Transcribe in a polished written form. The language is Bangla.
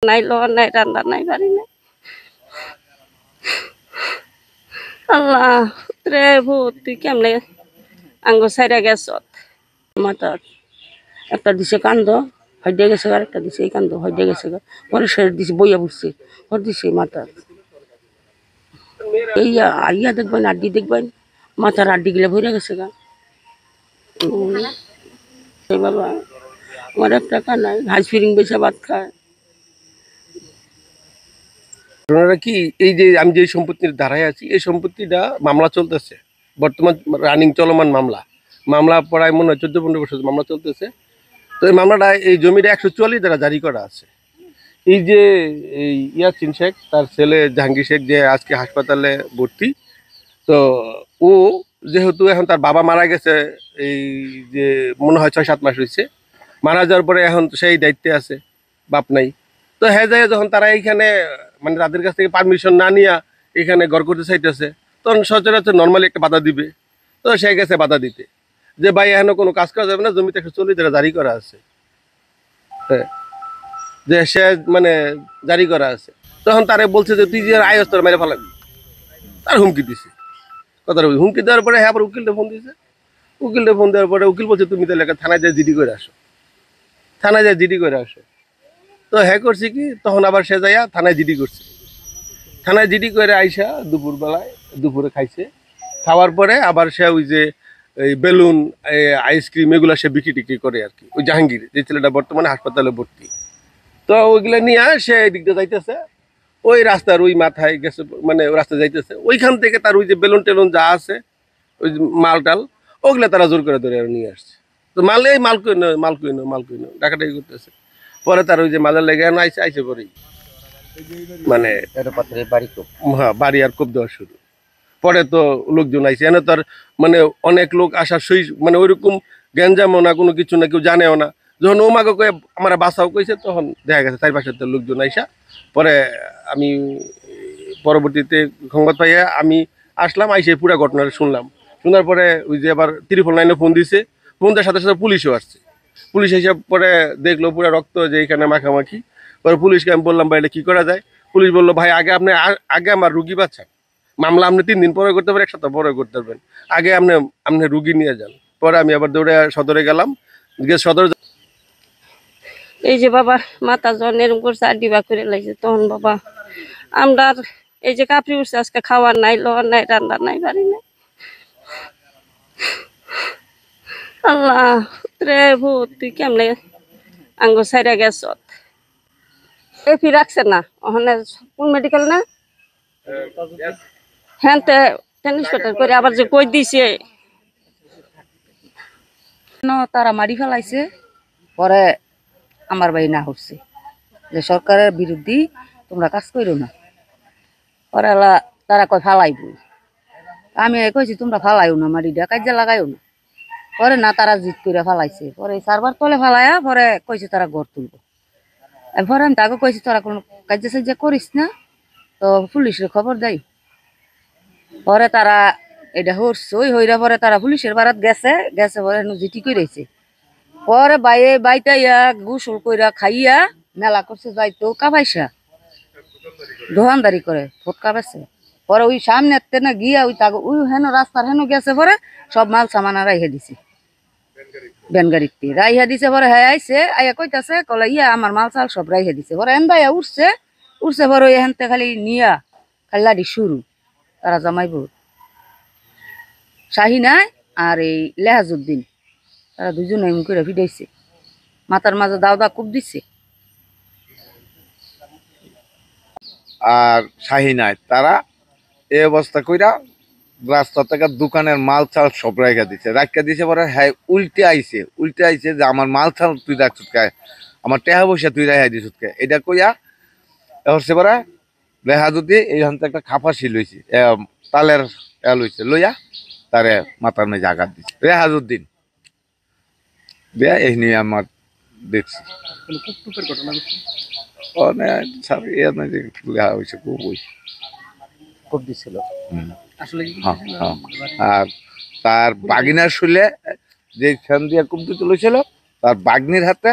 নাই লওয়া নাই রান্না নাই বাড়ি নাই। আল্লাহ রে ভূত তুই কেমনে আঙ্গ সাইরা গেছ মাথা একটা দিছে কান্দ হইডে গেছে আর একটা দিছে এই কান্দ হইডে গেছে পরে সে দিছে বইয়া বুঝছে ওর দিছে মাথা এই আইয়া দেখবেন আড্ডি দেখবেন মাথার আড্ডি গিলা ভরে গেছে গা। বাবা আমার এক টাকা নাই হাঁস ফিরিং বেচা ভাত খায়। ঘটনাটা কি এই যে আমি যে সম্পত্তির ধারায় আছি এই সম্পত্তিটা মামলা চলতেছে বর্তমান রানিং চলমান মামলা প্রায় মনে হয় 14-15 বছর মামলা চলতেছে। তো এই মামলাটা এই জমিটা 144 দ্বারা জারি করা আছে। এই যে এই ইয়াসিন শেখ তার ছেলে জাহাঙ্গীর শেখ যে আজকে হাসপাতালে ভর্তি, তো ও যেহেতু এখন তার বাবা মারা গেছে এই যে মনে হয় 6-7 মাস হয়েছে, মারা যাওয়ার পরে এখন সেই দায়িত্বে আছে, বাপ নাই। তো হ্যাঁ যায় যখন তারা এইখানে মানে তাদের কাছ থেকে পারমিশন না নিয়ে এখানে ঘর করতে চাইতেছে তখন সচরাচর নর্মালি একটা বাধা দিবে। তো সে গেছে বাধা দিতে যে ভাই এখনো কোনো কাজ করা যাবে না, জমিতে 140 দ্বারা জারি করা আছে। হ্যাঁ, যে সে মানে জারি করা আছে। তখন তারে বলছে যে তুই যে আয় তোর মেরে ফেলাবি, তার হুমকি দিছে। কথাটা হুমকি দেওয়ার পরে হ্যাঁ আবার উকিলটা ফোন দিয়েছে। উকিলটা ফোন দেওয়ার পরে উকিল বলছে তুমি তাহলে থানায় যায় জিডি করে আসো, থানায় যায় জিডি করে আসো। তো হ্যাঁ করছি কি তখন আবার সে যাইয়া থানায় জিডি করছে। থানায় জিডি করে আইসা দুপুরে খাইছে। খাওয়ার পরে আবার সে ওই যে এই বেলুন আইসক্রিম এগুলো সে বিক্রি টিক্রি করে আর কি। ওই জাহাঙ্গীর যে ছেলেটা বর্তমানে হাসপাতালে ভর্তি, তো ওইগুলো নিয়ে সে এদিক দিয়ে যাইতেছে ওই রাস্তার ওই মাথায় গেছে, মানে রাস্তায় যাইতেছে ওইখান থেকে তার ওই যে বেলুন টেলুন যা আছে ওই মাল টাল ওগুলা তারা জোর করে ধরে নিয়ে আসছে। তো মাল কইন ডাকাটাই করতেছে। পরে তার ওই যে মালের লেগে আইসে আইসে পরেই মানে হ্যাঁ বাড়ি আর কোপ দেওয়া শুরু। পরে তো লোকজন আইসে এনে তার মানে অনেক লোক আসার সই মানে ওইরকম গ্যাঞ্জামও না কোনো কিছু না, কেউ জানেও না। যখন ও মাকে কয়ে আমার বাসাও কইছে তখন দেখা গেছে 4-5 লোকজন আইসা। পরে আমি পরবর্তীতে সংবাদ পাইয়া আমি আসলাম, আইসে পুরো ঘটনাটা শুনলাম। শোনার পরে ওই যে আবার 999 ফোন দিছে, ফোন দেওয়ার সাথে সাথে পুলিশও আসছে। পুলিশ হিসাব পরে দেখলো পুরো রক্ত যে এখানে মাখামাখি। পরে পুলিশকে আমি বললাম ভাই এটা কী করা যায়। পুলিশ বললো ভাই আগে আমার রুগী বাচ্চা মামলা আপনি 3 দিন পরে করতে পারেন, 1 সপ্তাহ পরে করতে পারবেন, আগে আপনি রুগী নিয়ে যান। পরে আমি আবার দৌড়ে সদরে গেলাম, সদর। এই যে বাবা মাথা জ্বর এরকম করছে আর ডিবা করে লাগছে তখন বাবা আমরা এই যে কাপড়ি উঠছে আজকে খাওয়ার নাই লওয়ার নাই রান্না নাই বাড়ি নাই। আল্লাহ রে ভূত তুই কেমনে আঙ্গ সাইরা গেছ এফি রাখছে না ওখানে কোন মেডিকেল না হ্যাঁ ট্রান্সপোর্টার করে আবার যে কই দিছে তারা মারি ফেলাইছে। পরে আমার ভাই না হচ্ছে যে সরকারের বিরুদ্ধে তোমরা কাজ করো না, পরে তারা কয় ফালাইব। আমি কইছি তোমরা ফালাইও না, মারিটা কাজে লাগাইও না। পরে না তারা জিত করে ফালাইছে। পরে সার্ভার তলে ফালাইয়া পরে কইছে তারা ঘর তুলব। এরপরে আমি তাকে কইছি তোরা কোনো কাজ সাজ্জা করিস না, তো পুলিশের খবর দেয়। পরে তারা এটা হচ্ছে ওই হইরা পরে তারা পুলিশের বারাত গেছে পরে জিটি করেছে। পরে বাইটা ইয়া গোসল কইরা খাইয়া মেলা করছে যাইতো কাবাইসা দোকানদারি করে ফটকা বেছে। পরে ওই সামনে না গিয়া ওই তাকে ওই হেন রাস্তার হেন গেছে। পরে সব মাল সামানা রাইহে দিছে ভ্যান গাড়িতে রাইহা দিছে। পরে হ্যাঁ আইসে আইয়া কইতাছে কলে ইয়া আমার মাল চাল সব রাইহে দিছে। পরে এন্দাইয়া উঠছে পরে ওই হেনতে খালি নিয়া খালি লাডি শুরু। তারা জামাইব শাহিনায় আর এই লেহাজুদ্দিন তারা দুজনে এমন করে ফিডাইছে, মাথার মাঝে দাও কুপ দিচ্ছে। আর শাহিনায় তারা এই অবস্থা কইরা রাস্তা থেকে দোকানের মাল চাল সব রাখা দিছে। পরে হ্যাঁ উল্টে আইছে যে আমার মাল চাল তুই রাখছ খায়, আমার টেহা পয়সা তুই রেহাই দিস কে, এটা কইয়া হচ্ছে পরে রেহা যদি এইখান থেকে একটা খাপাসি লইছে তালের লইছে লইয়া তারে মাথার মেঝে আঘাত দিচ্ছে রেহাজুদ্দিন দেয়া। এই নিয়ে আমার দেখছি আর তার বাগিনার শুলে যে খান দিয়ে কুপ দিতে লইছিল তার বাগনির হাতে